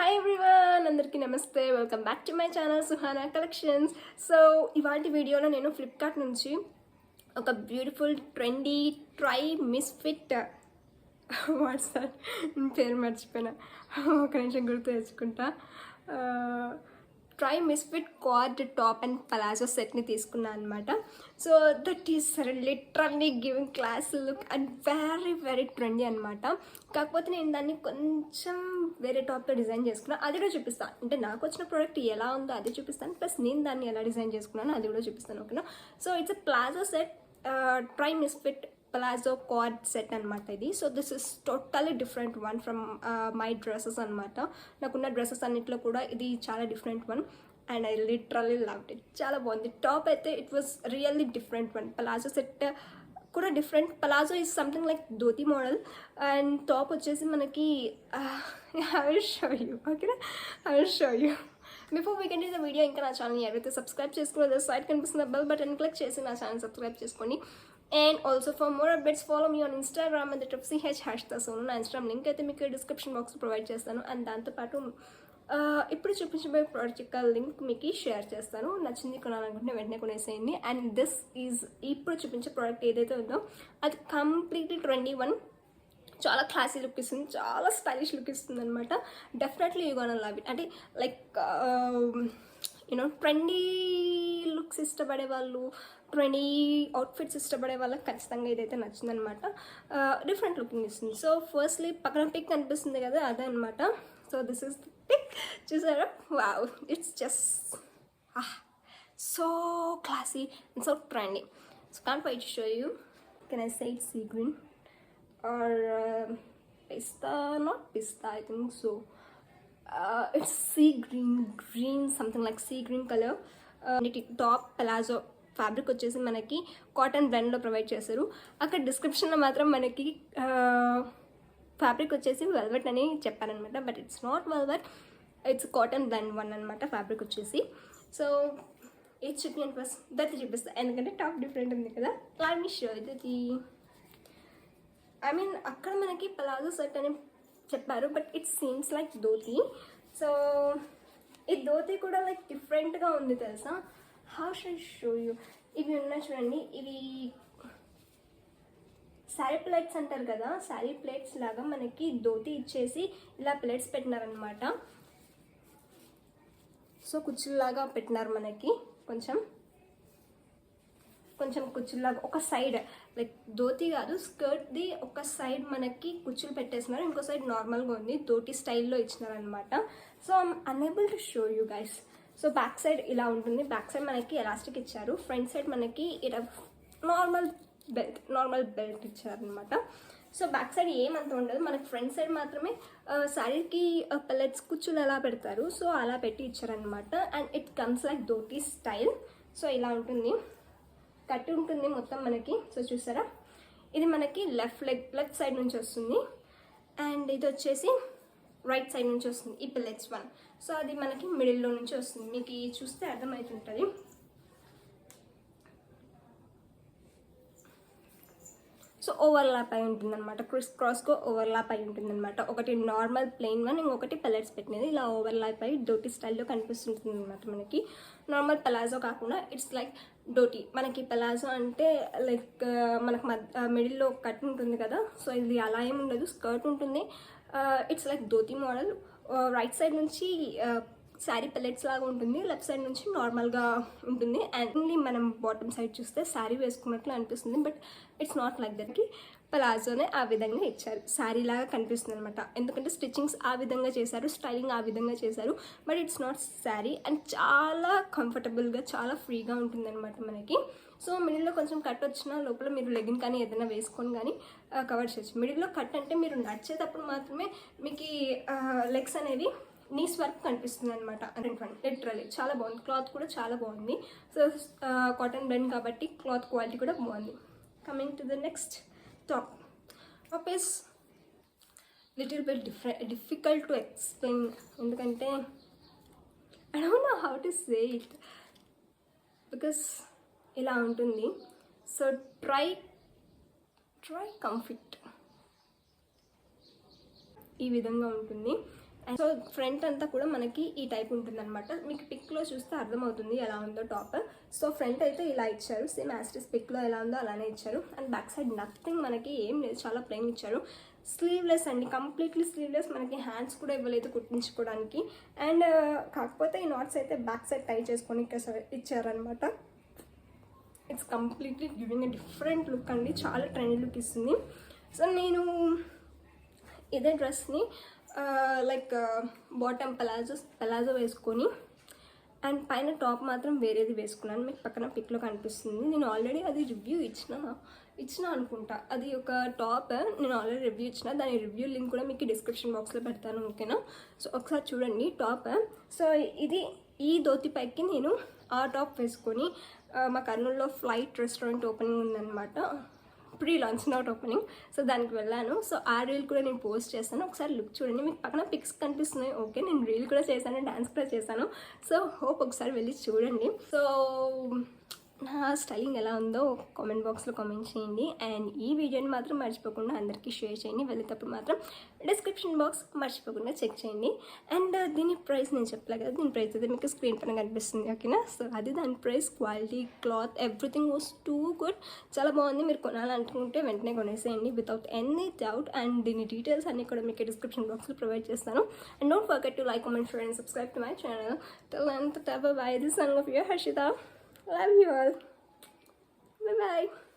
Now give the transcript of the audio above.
Hi everyone, అందరికీ నమస్తే. Welcome back to my channel Suhana collections. So ఇవాటి వీడియోలో నేను ఫ్లిప్కార్ట్ నుంచి ఒక beautiful trendy try misfit WhatsApp పేరు మర్చిపోయినా, ఒక నిమిషం గుర్తు తెచ్చుకుంటా. Try misfit quad top and palazzo సెట్ని తీసుకున్నాను అనమాట. So that is literally giving class look and very very trendy అనమాట. కాకపోతే నేను దాన్ని కొంచెం వేరే టాప్తో డిజైన్ చేసుకున్నాను, అది కూడా చూపిస్తాను. అంటే నాకు వచ్చిన ప్రోడక్ట్ ఎలా ఉందో అది చూపిస్తాను, ప్లస్ నేను దాన్ని ఎలా డిజైన్ చేసుకున్నాను అది కూడా చూపిస్తాను. ఓకేనా? So it's a palazzo set, try misfit palazzo quad set అనమాట ఇది. So this is totally different one from my dresses అనమాట. నాకున్న డ్రెస్సెస్ అన్నిట్లో కూడా ఇది చాలా different one and I literally loved it. చాలా బాగుంది. టాప్ అయితే it was really different one. Palazzo set కూడా different. Palazzo is something like dhoti model and top వచ్చేసి మనకి ఐ విల్ షో యూ. ఓకేనా? I will show you. Before we can the video, ఇంకా నా ఛానల్ని ఎవరైతే సబ్స్క్రైబ్ చేసుకోలేదు, సైడ్ కనిపిస్తున్న బెల్ బటన్ క్లిక్ చేసి నా ఛానల్ సబ్స్క్రైబ్ చేసుకోండి. And also for more updates, follow me on Instagram at @CH_Sonu. నా ఇన్స్టాగ్రామ్ లింక్ అయితే మీకు డిస్క్రిప్షన్ బాక్స్లో ప్రొవైడ్ చేస్తాను. అండ్ దాంతోపాటు ఇప్పుడు చూపించబోయే ప్రోడక్ట్ యొక్క లింక్ మీకు షేర్ చేస్తాను. నచ్చింది కొనాలనుకుంటే వెంటనే కొనేసేయండి. అండ్ దిస్ ఈజ్ ఇప్పుడు చూపించే ప్రోడక్ట్ ఏదైతే ఉందో అది కంప్లీట్లీ ట్రెండీ వన్. చాలా క్లాసీ లుక్ ఇస్తుంది, చాలా స్టైలిష్ లుక్ ఇస్తుంది అనమాట. Definitely you gonna love it. అంటే లైక్ యూనో ట్రెండీ లుక్స్ ఇష్టపడే వాళ్ళు, ట్రెండీ అవుట్ఫిట్స్ ఇష్టపడే వాళ్ళకి ఖచ్చితంగా ఇదైతే నచ్చిందనమాట. డిఫరెంట్ లుకింగ్ ఇస్తుంది. సో ఫస్ట్లీ పక్కన పిక్ కనిపిస్తుంది కదా, అదే అనమాట. So this is the pic. చూసారా? Wow, it's just so classy and so trendy. So can't wait to show you. Can I say it's sea green or pista, not pista, I think so. It's sea green, something like sea green color. Top palazzo fabric వచ్చేసి మనకి cotton బ్లెండ్లో provide చేశారు. అక్కడ డిస్క్రిప్షన్లో మాత్రం మనకి fabric వచ్చేసి velvet అని చెప్పారనమాట. But it's not velvet, it's cotton blend one అనమాట ఫ్యాబ్రిక్ వచ్చేసి. సో ఇది చూపించండి ఫస్ట్, దట్ చూపిస్తా ఎందుకంటే టాప్ డిఫరెంట్ ఉంది కదా. లెట్ మీ షో ఇది. ఐ మీన్ అక్కడ మనకి పలాజో సెట్ అని చెప్పారు, but it seems like dhoti. So ఈ ధోతి కూడా లైక్ డిఫరెంట్గా ఉంది తెలుసా. How should show you. ఇవి ఉన్నాయి చూడండి, ఇవి శారీ ప్లేట్స్ అంటారు కదా, శారీ ప్లేట్స్ లాగా మనకి ధోతి ఇచ్చేసి ఇలా ప్లేట్స్ పెట్టినారనమాట. సో కుచ్చుల్లాగా పెట్టినారు మనకి, కొంచెం కుచ్చుల్లాగా ఒక సైడ్, లైక్ ధోతి కాదు స్కర్ట్ది ఒక సైడ్ మనకి కుచ్చులు పెట్టేసినారు, ఇంకో సైడ్ నార్మల్గా ఉంది. ధోతి స్టైల్లో ఇచ్చినారనమాట. So I'm unable to show you guys. So back side ఇలా ఉంటుంది. బ్యాక్ సైడ్ మనకి ఎలాస్టిక్ ఇచ్చారు. ఫ్రంట్ సైడ్ మనకి ఇలా నార్మల్ బెల్ట్ ఇచ్చారనమాట. సో బ్యాక్ సైడ్ ఏమంత ఉండదు, మనకి ఫ్రంట్ సైడ్ మాత్రమే శారీకి పెల్లెట్స్ కుచ్చులు ఎలా పెడతారు, సో అలా పెట్టి ఇచ్చారనమాట. And it comes like dhoti style. So ఇలా ఉంటుంది, కట్టి ఉంటుంది మొత్తం మనకి. సో చూసారా, ఇది మనకి లెఫ్ట్ సైడ్ నుంచి వస్తుంది అండ్ ఇది వచ్చేసి రైట్ సైడ్ నుంచి వస్తుంది ఈ పిల్లెట్స్ వన్. సో అది మనకి మిడిల్లో నుంచి వస్తుంది. మీకు చూస్తే అర్థమవుతుంటుంది. సో ఓవర్లాప్ అయి ఉంటుంది అనమాట, క్రాస్గా ఓవర్లాప్ అయి ఉంటుంది అనమాట. ఒకటి నార్మల్ ప్లెయిన్ వన్, ఇంకొకటి పెల్లెట్స్ పెట్టినది. ఇలా ఓవర్లాప్ అయి ధోతి స్టైల్లో కనిపిస్తుంటుంది అనమాట మనకి. నార్మల్ పలాజో కాకుండా ఇట్స్ లైక్ ధోతి. మనకి పలాజో అంటే లైక్ మనకు మిడిల్లో కట్ ఉంటుంది కదా, సో ఇది అలా ఏమి ఉండదు, స్కర్ట్ ఉంటుంది. It's like dhoti model. Right side నుంచి శారీ పెల్లెట్స్ లాగా ఉంటుంది, లెఫ్ట్ సైడ్ నుంచి నార్మల్గా ఉంటుంది. అండ్ మనం బాటమ్ సైడ్ చూస్తే శారీ వేసుకున్నట్లు అనిపిస్తుంది, బట్ ఇట్స్ నాట్ లైక్ దట్కి. పలాజోనే ఆ విధంగా ఇచ్చారు, శారీ లాగా కనిపిస్తుంది అనమాట. ఎందుకంటే స్టిచ్చింగ్స్ ఆ విధంగా చేశారు, స్టైలింగ్ ఆ విధంగా చేశారు, but it's not sari. And చాలా కంఫర్టబుల్గా, చాలా ఫ్రీగా ఉంటుంది అనమాట మనకి. సో మిడిల్లో కొంచెం కట్ వచ్చిన లోపల మీరు లెగిన్ కానీ ఏదైనా వేసుకొని కానీ కవర్ చేయొచ్చు. మిడిల్లో కట్ అంటే మీరు నడిచేటప్పుడు మాత్రమే మీకు లెగ్స్ అనేవి నీస్ వర్క్ కనిపిస్తుంది అనమాట. లిటరల్లీ చాలా బాగుంది. క్లాత్ కూడా చాలా బాగుంది. సో కాటన్ బ్లెండ్ కాబట్టి క్లాత్ క్వాలిటీ కూడా బాగుంది. Coming to the next top is little bit difficult to explain, ఎందుకంటే I don't know how to say it, because ఇలా ఉంటుంది. సో ట్రై కంఫర్ట్ ఈ విధంగా ఉంటుంది. సో ఫ్రంట్ అంతా కూడా మనకి ఈ టైప్ ఉంటుంది అనమాట. మీకు పిక్లో చూస్తే అర్థమవుతుంది ఎలా ఉందో టాప్. సో ఫ్రంట్ అయితే ఇలా ఇచ్చారు, సేమ్ యాస్టిస్ పిక్లో ఎలా ఉందో అలానే ఇచ్చారు. అండ్ బ్యాక్ సైడ్ నథింగ్, మనకి ఏం లేదు, చాలా ప్లెయిన్ ఇచ్చారు. స్లీవ్లెస్ అండి, కంప్లీట్లీ స్లీవ్లెస్. మనకి హ్యాండ్స్ కూడా ఇవ్వలేదు కుట్టించుకోవడానికి. అండ్ కాకపోతే ఈ నాట్స్ అయితే బ్యాక్ సైడ్ టై చేసుకొని ఇచ్చారనమాట. It's completely giving a different look అండి, చాలా ట్రెండీ లుక్ ఇస్తుంది. సో నేను ఇదే డ్రెస్ని లైక్ బాటమ్ పలాజో వేసుకొని అండ్ పైన టాప్ మాత్రం వేరేది వేసుకున్నాను. మీకు పక్కన పిక్లో కనిపిస్తుంది. నేను ఆల్రెడీ అది రివ్యూ ఇచ్చిన అనుకుంటా. అది ఒక టాప్ నేను ఆల్రెడీ రివ్యూ ఇచ్చిన, దాని రివ్యూ లింక్ కూడా మీకు డిస్క్రిప్షన్ బాక్స్లో పెడతాను, ఓకేనా? సో ఒకసారి చూడండి టాప్. సో ఇది ఈ ధోతి పైకి నేను ఆ టాప్ వేసుకొని మా కర్నూలులో ఫ్లైట్ రెస్టారెంట్ ఓపెనింగ్ ఉందన్నమాట, pre launch not opening. So దానికి వెళ్ళాను. సో ఆ రీల్ కూడా నేను పోస్ట్ చేస్తాను, ఒకసారి లుక్ చూడండి. మీకు పక్కన పిక్స్ కనిపిస్తున్నాయి, ఓకే? నేను రీల్ కూడా చేశాను, డాన్స్ కూడా చేశాను. సో హోప్ ఒకసారి వెళ్ళి చూడండి. సో నా స్టైలింగ్ ఎలా ఉందో కామెంట్ బాక్స్లో కామెంట్ చేయండి. అండ్ ఈ వీడియోని మాత్రం మర్చిపోకుండా అందరికీ షేర్ చేయండి. వెళ్ళేటప్పుడు మాత్రం డిస్క్రిప్షన్ బాక్స్ మర్చిపోకుండా చెక్ చేయండి. అండ్ దీని ప్రైస్ నేను చెప్పలే కదా, దీని ప్రైస్ అయితే మీకు స్క్రీన్ పైన కనిపిస్తుంది, ఓకేనా? సో అది దాని price, quality, cloth, everything was too good, చాలా బాగుంది. మీరు కొనాలనుకుంటే వెంటనే కొనేసేయండి వితౌట్ ఎనీ డౌట్. అండ్ దీని డీటెయిల్స్ అన్నీ కూడా మీకు డిస్క్రిప్షన్ బాక్స్లో ప్రొవైడ్ చేస్తాను. And don't forget to like, comment, share and subscribe to my channel. Till then, bye. This is Song of your Harshita. Love you all. Bye bye.